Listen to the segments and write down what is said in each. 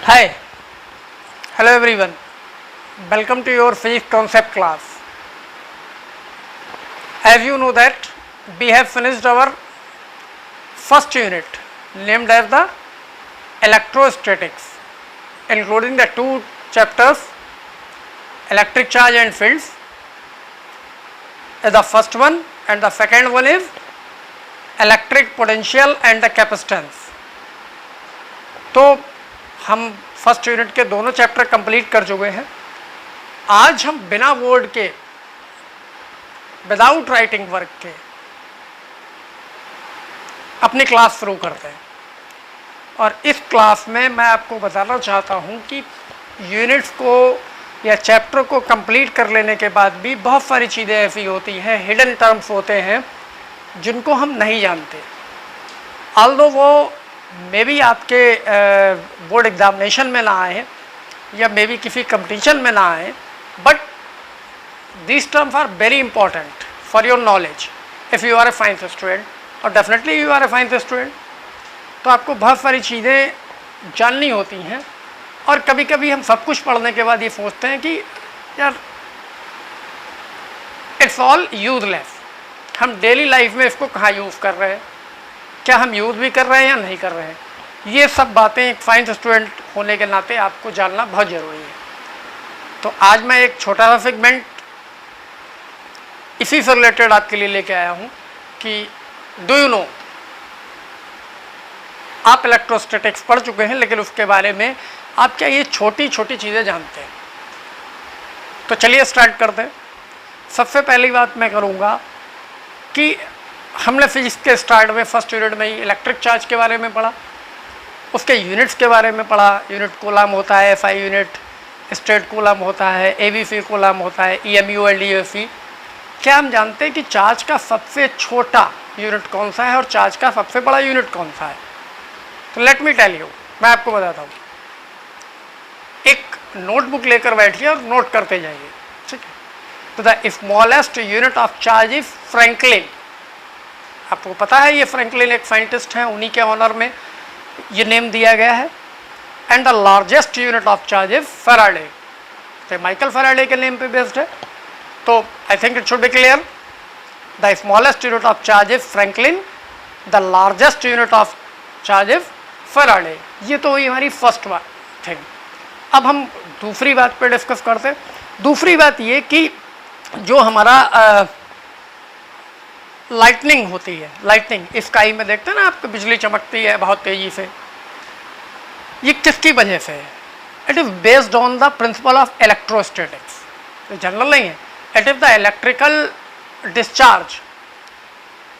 Hi, hello everyone. Welcome to your physics concept class. As you know that we have finished our first unit named as the electrostatics, including the two chapters, electric charge and fields is the first one, and the second one is electric potential and the capacitance. तो हम first unit के दोनों chapter complete कर चुके हैं। आज हम बिना वर्ड के, विदाउट राइटिंग वर्क के अपनी क्लास शुरू करते हैं। और इस क्लास में मैं आपको बताना चाहता हूं कि यूनिट्स को या चैप्टर को कंप्लीट कर लेने के बाद भी बहुत सारी चीज़ें ऐसी होती हैं, हिडन टर्म्स होते हैं जिनको हम नहीं जानते। ऑल्दो वो मे बी आपके बोर्ड एग्जामिनेशन में ना आए या मे बी किसी कंपटीशन में ना आए, but these terms are very important for your knowledge if you are a science student, और definitely you are a science student. तो आपको बहुत सारी चीज़ें जाननी होती हैं, और कभी कभी हम सब कुछ पढ़ने के बाद ये सोचते हैं कि यार इट्स ऑल यूजलेस, हम डेली लाइफ में इसको कहाँ यूज़ कर रहे हैं, क्या हम यूज़ भी कर रहे हैं या नहीं कर रहे हैं। ये सब बातें एक साइंस स्टूडेंट होने के नाते आपको जानना बहुत ज़रूरी है। तो आज मैं एक छोटा सा सेगमेंट इसी से रिलेटेड आपके लिए लेके आया हूँ कि डू यू नो, आप इलेक्ट्रोस्टैटिक्स पढ़ चुके हैं लेकिन उसके बारे में आप क्या ये छोटी छोटी चीज़ें जानते हैं। तो चलिए स्टार्ट करते हैं। सबसे पहली बात मैं करूँगा कि हमने फिजिक्स के स्टार्ट में फर्स्ट यूनिट में ही इलेक्ट्रिक चार्ज के बारे में पढ़ा, उसके यूनिट्स के बारे में पढ़ा। यूनिट कूलम होता है, एसआई यूनिट स्टेट कूलम होता है, एबीसी कूलम होता है, ईएमयू एंड ईएफई। क्या हम जानते हैं कि चार्ज का सबसे छोटा यूनिट कौन सा है और चार्ज का सबसे बड़ा यूनिट कौन सा है? तो लेट मी टेल यू, मैं आपको बताता हूँ। एक नोटबुक लेकर बैठिए और नोट करते जाइए, ठीक है। तो the smallest unit of charge is Franklin. आपको पता है ये फ्रैंकलिन एक साइंटिस्ट हैं, उन्हीं के ऑनर में ये नेम दिया गया है। And the largest unit of charge is Faraday, तो माइकल फैराडे के नेम पे बेस्ड है। तो I think it should be clear, the smallest unit of charge is Franklin, the largest unit of charge is Faraday. ये तो हुई हमारी first बात थिंग। अब हम दूसरी बात पे डिस्कस करते हैं। दूसरी बात ये कि जो हमारा लाइटनिंग होती है, लाइटनिंग स्काई में देखते हैं ना, आपको बिजली चमकती है बहुत तेजी से, ये किसकी वजह से है? It is based on the principle of electrostatics. तो जनरल नहीं है, it is the electrical discharge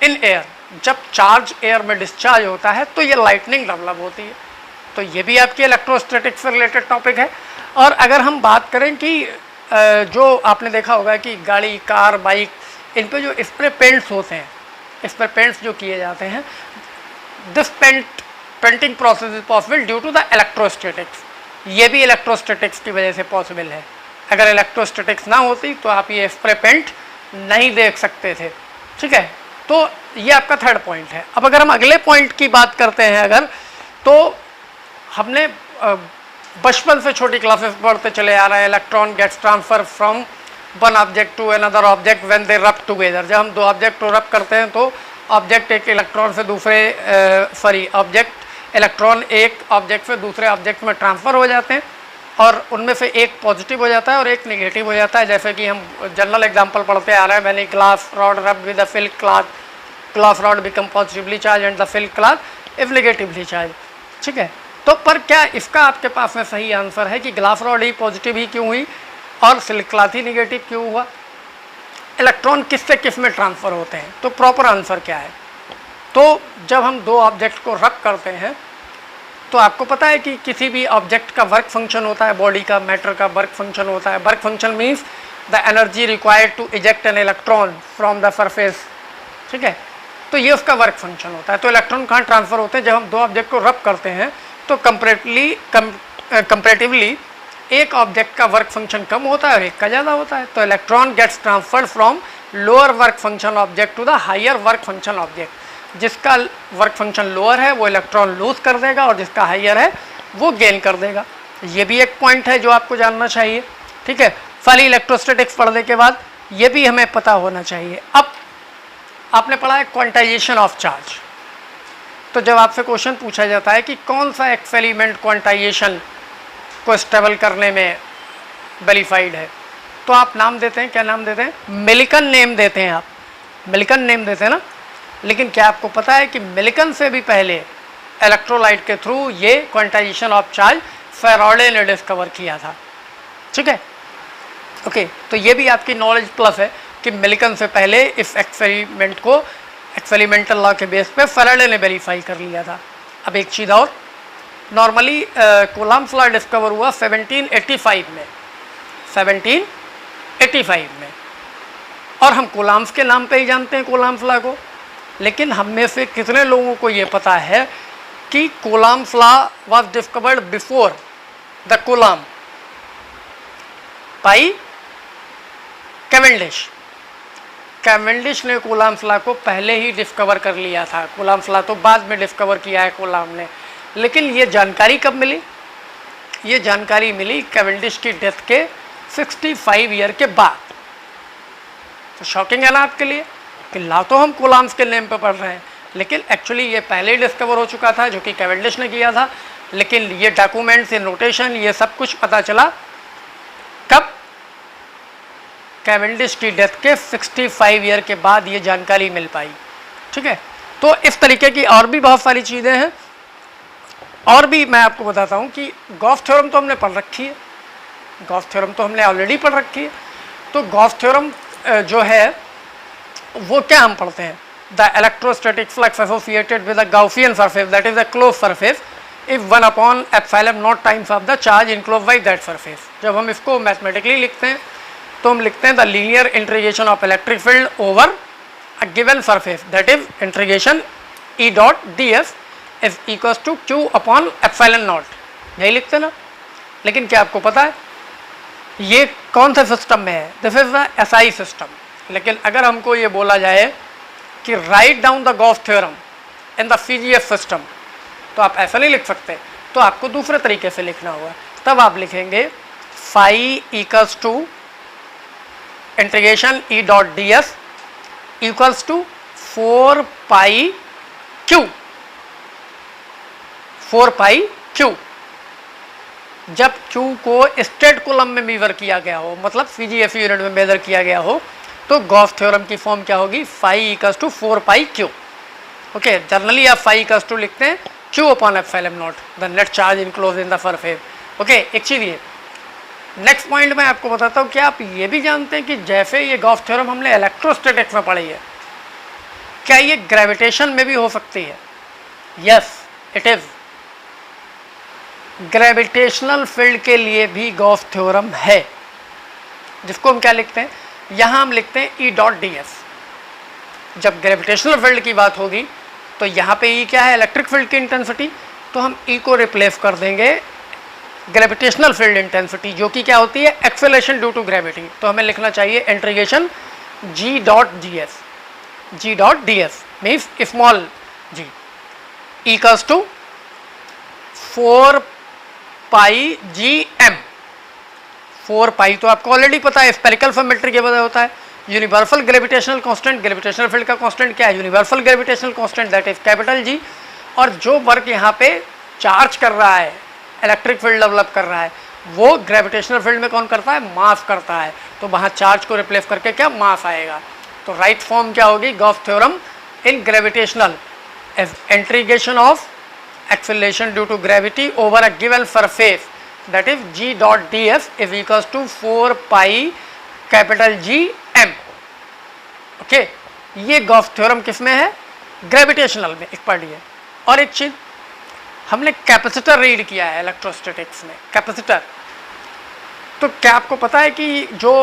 in air. जब चार्ज एयर में डिस्चार्ज होता है तो ये लाइटनिंग डेवलप होती है। तो ये भी आपकी इलेक्ट्रोस्टैटिक्स से रिलेटेड टॉपिक है। और अगर हम बात करें कि जो आपने देखा होगा कि गाड़ी, कार, बाइक, इन पे जो स्प्रे पेंट्स होते हैं, स्प्रे पेंट्स जो किए जाते हैं, this painting process is possible due to the electrostatics. ये भी इलेक्ट्रोस्टैटिक्स की वजह से पॉसिबल है। अगर इलेक्ट्रोस्टैटिक्स ना होती तो आप ये स्प्रे पेंट नहीं देख सकते थे, ठीक है। तो ये आपका थर्ड पॉइंट है। अब अगर हम अगले पॉइंट की बात करते हैं, अगर तो हमने बचपन से छोटी क्लासेस पढ़ते चले आ रहे हैं, electron gets transfer from one object to another object when they rub together. जब हम दो ऑब्जेक्ट को रब करते हैं तो ऑब्जेक्ट एक इलेक्ट्रॉन से दूसरे इलेक्ट्रॉन एक ऑब्जेक्ट से दूसरे ऑब्जेक्ट में ट्रांसफ़र हो जाते हैं, और उनमें से एक पॉजिटिव हो जाता है और एक नेगेटिव हो जाता है। जैसे कि हम जनरल एग्जांपल पढ़ते आ रहे हैं, मैंने ग्लास रॉड रब with the silk cloth, glass rod become positively charge and the silk cloth is negatively charge, ठीक है। तो पर क्या इसका आपके पास में सही आंसर है कि ग्लास रॉड ही पॉजिटिव ही क्यों हुई और सिल्क क्लॉथ ही नेगेटिव क्यों हुआ? इलेक्ट्रॉन किस से किस में ट्रांसफ़र होते हैं? तो प्रॉपर आंसर क्या है? तो जब हम दो ऑब्जेक्ट को रब करते हैं तो आपको पता है कि किसी भी ऑब्जेक्ट का वर्क फंक्शन होता है, बॉडी का, मैटर का वर्क फंक्शन होता है। Work function means the energy required to eject an electron from the surface, ठीक है। तो ये उसका वर्क फंक्शन होता है। तो इलेक्ट्रॉन कहाँ ट्रांसफ़र होते हैं? जब हम दो ऑब्जेक्ट को रब करते हैं तो कंपैरेटिवली एक ऑब्जेक्ट का वर्क फंक्शन कम होता है और एक का ज़्यादा होता है। तो electron gets transferred from lower work function object to the higher work function object. जिसका वर्क फंक्शन लोअर है वो इलेक्ट्रॉन लूज कर देगा और जिसका हायर है वो गेन कर देगा। ये भी एक पॉइंट है जो आपको जानना चाहिए, ठीक है। खाली इलेक्ट्रोस्टैटिक्स पढ़ने के बाद ये भी हमें पता होना चाहिए। अब आपने पढ़ा है क्वांटाइजेशन ऑफ चार्ज। तो जब आपसे क्वेश्चन पूछा जाता है कि कौन सा एक्सपेरिमेंट क्वांटाइजेशन को स्टेबल करने में वेरीफाइड है, तो आप नाम देते हैं, क्या नाम देते हैं? मिल्कन नेम देते हैं आप, मिल्कन नेम देते हैं ना। लेकिन क्या आपको पता है कि मिल्कन से भी पहले इलेक्ट्रोलाइट के थ्रू ये क्वांटाइजेशन ऑफ चार्ज फैराडे ने डिस्कवर किया था, ठीक है। ओके, तो ये भी आपकी नॉलेज प्लस है कि मिल्कन से पहले इस एक्सपेरिमेंट को एक्सपेरिमेंटल लॉ के बेस पे फैराडे ने वेरीफाई कर लिया था। अब एक चीज़ और, नॉर्मली कूलम्ब्स लॉ डिस्कवर हुआ 1785 में, 1785 में, और हम कूलम्ब्स के नाम पे ही जानते हैं कूलम्ब्स लॉ को। लेकिन हम में से कितने लोगों को ये पता है कि Coulomb's law was discovered before the Coulomb by Cavendish? Cavendish ने कूलम्ब्स लॉ को पहले ही डिस्कवर कर लिया था, कूलम्ब्स लॉ तो बाद में डिस्कवर किया है कूलम्ब ने। लेकिन ये जानकारी कब मिली? ये जानकारी मिली कैवेंडिश की डेथ के 65 ईयर के बाद। तो शॉकिंग है ना आपके लिए कि लॉ तो हम कूलम्ब्स के नेम पे पढ़ रहे हैं, लेकिन एक्चुअली ये पहले ही डिस्कवर हो चुका था, जो कि कैवेंडिश ने किया था। लेकिन ये डॉक्यूमेंट्स, ये नोटेशन, ये सब कुछ पता चला कब? कैवेंडिश की डेथ के 65 ईयर के बाद ये जानकारी मिल पाई, ठीक है। तो इस तरीके की और भी बहुत सारी चीज़ें हैं। और भी मैं आपको बताता हूँ कि गॉस थ्योरम तो हमने पढ़ रखी है, गॉस थ्योरम तो हमने ऑलरेडी पढ़ रखी है। तो गॉस थ्योरम जो है वो क्या हम पढ़ते हैं? The electrostatic flux associated with the Gaussian surface that is the close surface if 1 upon epsilon not times of the charge enclosed by that surface. जब हम इसको मैथमेटिकली लिखते हैं तो हम लिखते हैं the linear integration of electric field over a given surface that is integration E dot D S is equal to Q upon epsilon naught, यही लिखते हैं ना। लेकिन क्या आपको पता है ये कौन से सिस्टम में है? This is the SI system. लेकिन अगर हमको ये बोला जाए कि write down the Gauss theorem in the CGS system, तो आप ऐसा नहीं लिख सकते, तो आपको दूसरे तरीके से लिखना होगा। तब आप लिखेंगे phi equals to integration E dot D S equals to 4 pi Q, 4 pi Q. जब Q को स्टेट कूलम में मेजर किया गया हो, मतलब CGS यूनिट में मेजर किया गया हो, तो गॉस थ्योरम की फॉर्म क्या होगी? Phi equals to 4 pi Q. Okay, generally आप फाई इक्वल्स टू लिखते हैं Q upon epsilon naught the net charge enclose in the surface. Okay, एक चीज़ ये नेक्स्ट पॉइंट मैं आपको बताता हूँ। क्या आप ये भी जानते हैं कि जैसे ये गॉस थ्योरम हमने इलेक्ट्रोस्टैटिक्स में पढ़ी है, क्या ये ग्रेविटेशन में भी हो सकती है? Yes, it is. Gravitational field के लिए भी गॉस थ्योरम है, जिसको हम क्या लिखते हैं? यहाँ हम लिखते हैं ई डॉट डी एस। जब ग्रेविटेशनल फील्ड की बात होगी तो यहाँ पे ई क्या है? इलेक्ट्रिक फील्ड की इंटेंसिटी। तो हम ई को रिप्लेस कर देंगे ग्रेविटेशनल फील्ड इंटेंसिटी, जो कि क्या होती है? Acceleration due to gravity. तो हमें लिखना चाहिए integration G dot D S, G dot D S means small G equals to 4 pi G M. 4 pi तो आपको ऑलरेडी पता है, स्पेरिकल सिमेट्री के बजाय होता है universal gravitational constant. Gravitational field का कांस्टेंट क्या है? Universal gravitational constant, that is capital G. और जो वर्क यहाँ पे चार्ज कर रहा है, इलेक्ट्रिक फील्ड डेवलप कर रहा है, वो ग्रेविटेशनल फील्ड में कौन करता है? मास करता है। तो वहाँ चार्ज को रिप्लेस करके क्या मास आएगा? तो राइट फॉर्म क्या होगी Gauss theorem in gravitational? Integration of acceleration due to gravity over a given surface, that is g dot ds is equals to 4 pi capital G m। Okay, ये Gauss theorem किस में है? Gravitational में, एक पढ़ है। और एक चीज हमने कैपेसिटर रीड किया है इलेक्ट्रोस्टैटिक्स में, कैपेसिटर। तो क्या आपको पता है कि जो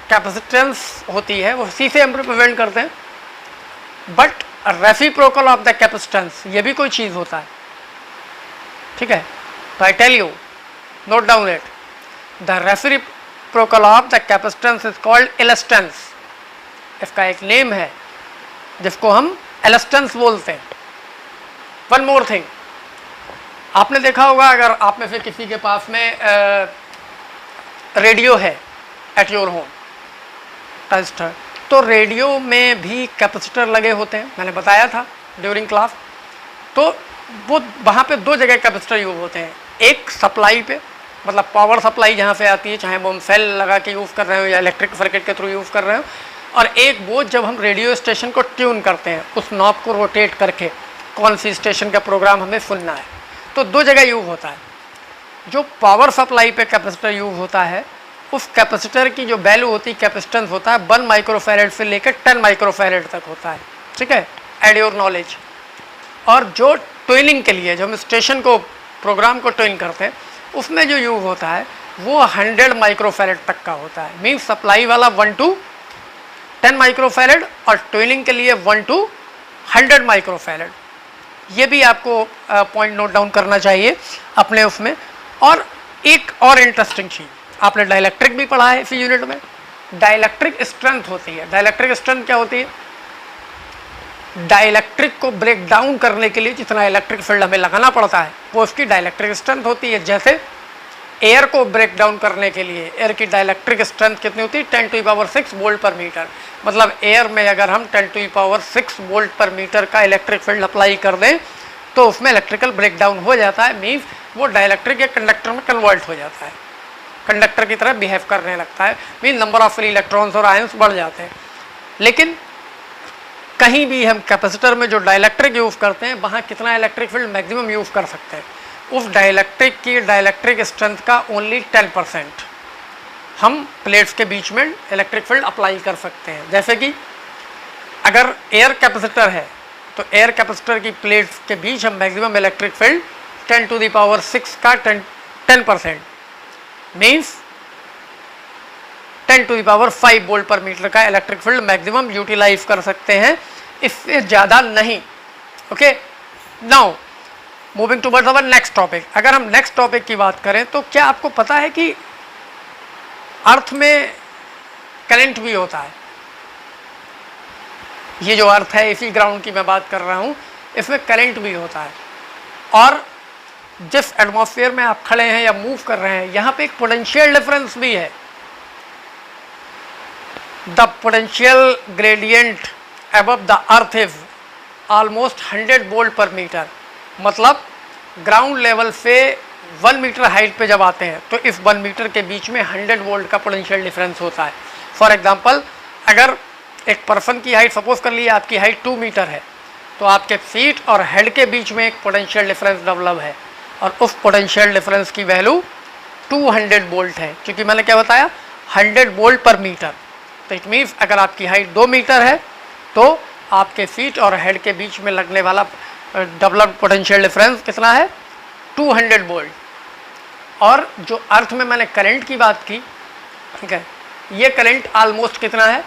कैपेसिटेंस होती है वो सी से हम रिप्रेजेंट करते हैं, but reciprocal of the capacitance ये भी कोई चीज़ होता है, ठीक है। तो I tell you, note down it, the reciprocal of the capacitance is called elastance. इसका एक नेम है जिसको हम इलेस्टेंस बोलते हैं। वन मोर थिंग, आपने देखा होगा, अगर आप में से किसी के पास में रेडियो है एट योर होम, ट्रांजिस्टर, तो रेडियो में भी कैपेसिटर लगे होते हैं, मैंने बताया था ड्यूरिंग क्लास। तो वो वहाँ पे दो जगह कैपेसिटर यूज होते हैं, एक सप्लाई पे, मतलब पावर सप्लाई जहाँ से आती है, चाहे वो हम सेल लगा के यूज़ कर रहे हो या इलेक्ट्रिक सर्किट के थ्रू यूज़ कर रहे हो, और एक वो जब हम रेडियो स्टेशन को ट्यून करते हैं, उस नॉब को रोटेट करके कौन सी स्टेशन का प्रोग्राम हमें सुनना है, तो दो जगह यूज होता है। जो पावर सप्लाई पे कैपेसिटर यूज होता है, उस कैपेसिटर की जो वैल्यू होती है, कैपेसिटेंस होता है 1 माइक्रोफैरेड से लेकर 10 माइक्रोफैरेड तक होता है, ठीक है, एड योर नॉलेज। और जो ट्यूनिंग के लिए जो हम स्टेशन को प्रोग्राम को ट्यून करते हैं, उसमें जो यूज होता है वो 100 माइक्रोफैरेड तक का होता है। मीन्स सप्लाई वाला 1 to 10 माइक्रोफैरेड और ट्यूनिंग के लिए 1 to 100 माइक्रोफैरेड। ये भी आपको पॉइंट नोट डाउन करना चाहिए अपने उसमें। और एक और इंटरेस्टिंग चीज़, आपने डाइलेक्ट्रिक भी पढ़ा है इसी यूनिट में। डाइलेक्ट्रिक स्ट्रेंथ होती है। डाइलेक्ट्रिक स्ट्रेंथ क्या होती है? डाइलेक्ट्रिक को ब्रेक डाउन करने के लिए जितना इलेक्ट्रिक फील्ड हमें लगाना पड़ता है वो उसकी डाइलेक्ट्रिक स्ट्रेंथ होती है। जैसे एयर को ब्रेक डाउन करने के लिए एयर की डाइलेक्ट्रिक स्ट्रेंथ कितनी होती है? 10⁻6 वोल्ट पर मीटर। मतलब एयर में अगर हम 10⁻6 वोल्ट पर मीटर का इलेक्ट्रिक फील्ड अप्लाई कर दें तो उसमें इलेक्ट्रिकल ब्रेक डाउन हो जाता है। मीन्स वो डाइलेक्ट्रिक या कंडक्टर में कन्वर्ट हो जाता है, कंडक्टर की तरह बिहेव करने लगता है। Mean number of free electrons और आयंस बढ़ जाते हैं। लेकिन कहीं भी हम कैपेसिटर में जो डाइलेक्ट्रिक यूज़ करते हैं वहाँ कितना इलेक्ट्रिक फील्ड मैक्सिमम यूज़ कर सकते हैं? उस डाइलेक्ट्रिक की डाइलेक्ट्रिक स्ट्रेंथ का ओनली 10% हम प्लेट्स के बीच में इलेक्ट्रिक फील्ड अप्लाई कर सकते हैं। जैसे कि अगर एयर कैपेसिटर है तो एयर कैपेसिटर की प्लेट्स के बीच हम मैक्सिमम इलेक्ट्रिक फील्ड 10⁻6 का 10% मीन्स 10⁵ वोल्ट पर मीटर का इलेक्ट्रिक फील्ड मैक्सिमम यूटिलाइज कर सकते हैं, इससे ज़्यादा नहीं। Okay, now moving towards our next topic. अगर हम नेक्स्ट टॉपिक की बात करें तो क्या आपको पता है कि अर्थ में करंट भी होता है? ये जो अर्थ है, इसी ग्राउंड की मैं बात कर रहा हूँ, इसमें करंट भी होता है। और जिस एटमॉस्फेयर में आप खड़े हैं या मूव कर रहे हैं, यहाँ पे एक पोटेंशियल डिफरेंस भी है। The potential gradient above the earth is almost 100 volt पर मीटर। मतलब ग्राउंड लेवल से 1 मीटर हाइट पे जब आते हैं तो इस 1 मीटर के बीच में 100 वोल्ट का पोटेंशियल डिफरेंस होता है। फॉर एग्जांपल, अगर एक पर्सन की हाइट, सपोज कर लीजिए आपकी हाइट 2 मीटर है, तो आपके फीट और हेड के बीच में एक पोटेंशियल डिफरेंस डेवलप है और उस पोटेंशियल डिफरेंस की वैल्यू 200 वोल्ट है। क्योंकि मैंने क्या बताया? 100 वोल्ट पर मीटर। तो इट मीन्स अगर आपकी हाइट 2 मीटर है तो आपके फीट और हेड के बीच में लगने वाला डेवलप्ड पोटेंशियल डिफरेंस कितना है? 200 वोल्ट। और जो अर्थ में मैंने करंट की बात की, ठीक है, ये करंट ऑलमोस्ट कितना है?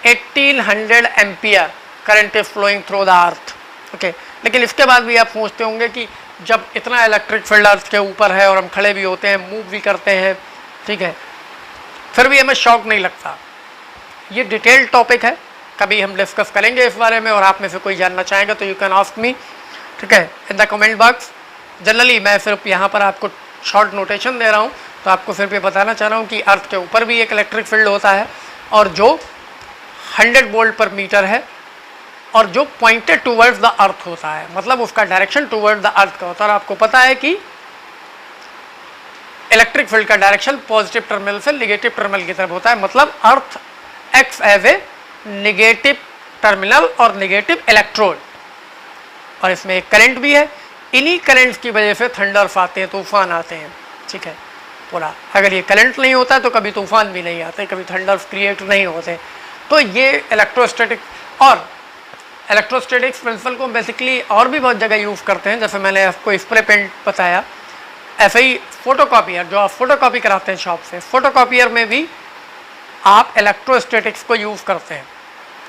1800 ampere current is flowing through the earth. Okay, लेकिन इसके बाद भी आप सोचते होंगे कि जब इतना इलेक्ट्रिक फील्ड अर्थ के ऊपर है और हम खड़े भी होते हैं, मूव भी करते हैं, ठीक है, फिर भी हमें शॉक नहीं लगता। ये डिटेल्ड टॉपिक है, कभी हम डिस्कस करेंगे इस बारे में, और आप में से कोई जानना चाहेगा तो यू कैन आस्क मी, ठीक है, in the comment box. Generally मैं सिर्फ यहाँ पर आपको शॉर्ट नोटेशन दे रहा हूँ, तो आपको सिर्फ ये बताना चाह रहा हूँ कि अर्थ के ऊपर भी एक इलेक्ट्रिक फील्ड होता है और जो 100 वोल्ट पर मीटर है और जो पॉइंटेड टूवर्ड्स द अर्थ होता है, मतलब उसका डायरेक्शन टूवर्ड्स द अर्थ का होता है। और आपको पता है कि इलेक्ट्रिक फील्ड का डायरेक्शन पॉजिटिव टर्मिनल से नेगेटिव टर्मिनल की तरफ होता है। मतलब earth acts as a negative terminal और नेगेटिव इलेक्ट्रोड, और इसमें एक करंट भी है। इन्हीं करंट्स की वजह से थंडर्स आते हैं, तूफान आते हैं, ठीक है, पूरा। अगर ये करंट नहीं होता तो कभी तूफान भी नहीं आते, कभी थंडर्स क्रिएट नहीं होते। तो ये इलेक्ट्रोस्टैटिक, और इलेक्ट्रोस्टैटिक्स प्रिंसिपल को बेसिकली और भी बहुत जगह यूज़ करते हैं। जैसे मैंने आपको स्प्रे पेंट बताया, ऐसे ही फोटोकॉपियर, जो आप फोटोकॉपी कराते हैं शॉप से, फोटोकॉपियर में भी आप इलेक्ट्रोस्टैटिक्स को यूज़ करते हैं,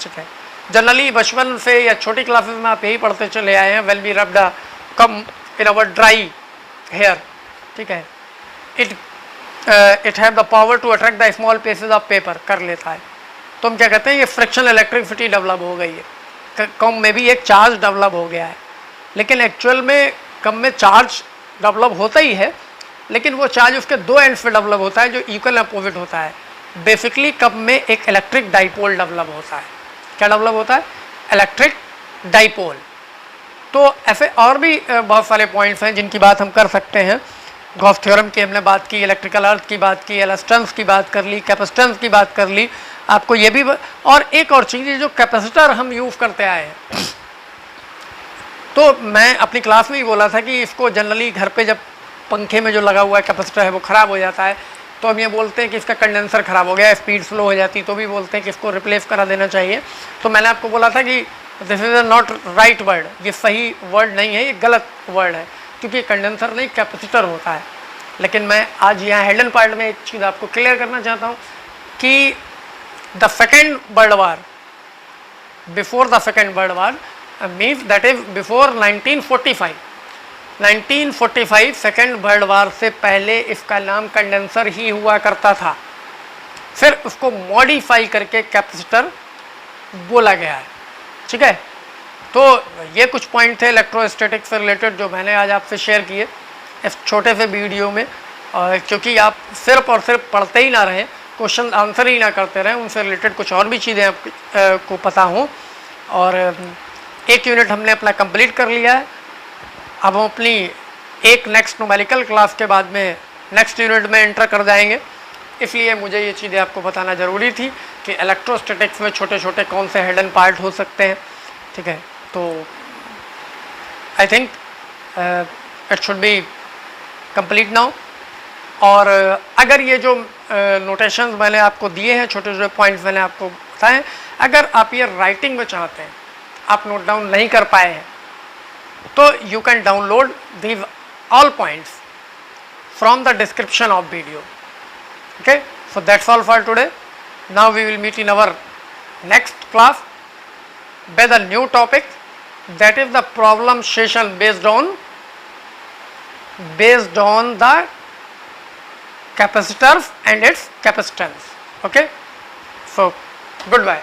ठीक है। जनरली बचपन से या छोटी क्लासेस में आप यही पढ़ते चले आए हैं, well be rubbed comb in our dry hair, ठीक है, it have the power to attract the small pieces of paper, कर लेता है। तो हम क्या कहते हैं? ये फ्रिक्शन इलेक्ट्रिसिटी डेवलप हो गई है, कम में भी एक चार्ज डेवलप हो गया है। लेकिन एक्चुअल में कप में चार्ज डेवलप होता ही है, लेकिन वो चार्ज उसके दो एंड्स पे डेवलप होता है जो इक्वल अपोजिट होता है। बेसिकली कप में एक इलेक्ट्रिक डाइपोल डेवलप होता है। क्या डेवलप होता है? Electric dipole. तो ऐसे और भी बहुत सारे पॉइंट्स हैं जिनकी बात हम कर सकते हैं। गॉस थ्योरम की हमने बात की, इलेक्ट्रिकल अर्थ की बात की, एलस्टेंस की बात कर ली, कैपेसिटेंस की बात कर ली। आपको ये भी और एक और चीज़, जो कैपेसिटर हम यूज़ करते आए हैं, तो मैं अपनी क्लास में ही बोला था कि इसको जनरली घर पे जब पंखे में जो लगा हुआ है कैपेसिटर है वो ख़राब हो जाता है, तो हम ये बोलते हैं कि इसका कंडेंसर ख़राब हो गया, स्पीड स्लो हो जाती, तो भी बोलते हैं कि इसको रिप्लेस करा देना चाहिए। तो मैंने आपको बोला था कि this is not right word, ये सही वर्ड नहीं है, ये गलत वर्ड है, क्योंकि कंडेंसर नहीं कैपेसिटर होता है। लेकिन मैं आज यहाँ हेडन पार्ट में एक चीज़ आपको क्लियर करना चाहता हूँ कि the second world war, before the second world war means that is before 1945, 1945 second world war से पहले इसका नाम कंडेंसर ही हुआ करता था, फिर उसको मॉडिफाई करके कैपेसिटर बोला गया है। ठीक है, तो ये कुछ पॉइंट थे इलेक्ट्रोस्टैटिक्स से रिलेटेड जो मैंने आज आपसे शेयर किए इस छोटे से वीडियो में। और क्योंकि आप सिर्फ और सिर्फ पढ़ते ही ना रहें, क्वेश्चन आंसर ही ना करते रहें, उनसे रिलेटेड कुछ और भी चीज़ें आपको पता हों। और एक यूनिट हमने अपना कंप्लीट कर लिया है। अब हम अपनी एक नेक्स्ट न्यूमेरिकल क्लास के बाद में नेक्स्ट यूनिट में एंटर कर जाएंगे, इसलिए मुझे ये चीज़ें आपको बताना ज़रूरी थी कि इलेक्ट्रोस्टैटिक्स में छोटे छोटे कौन से हिडन पार्ट हो सकते हैं। ठीक है, तो I think it should be complete now. और अगर ये जो नोटेशंस मैंने आपको दिए हैं, छोटे छोटे पॉइंट्स मैंने आपको बताए, अगर आप ये राइटिंग में चाहते हैं, आप नोट डाउन नहीं कर पाए हैं, तो you can download these all points from the description of video. Okay, so that's all for today. Now we will meet in our next class with a new topic, that is the problem session based on the capacitors and its capacitance. Okay, so goodbye.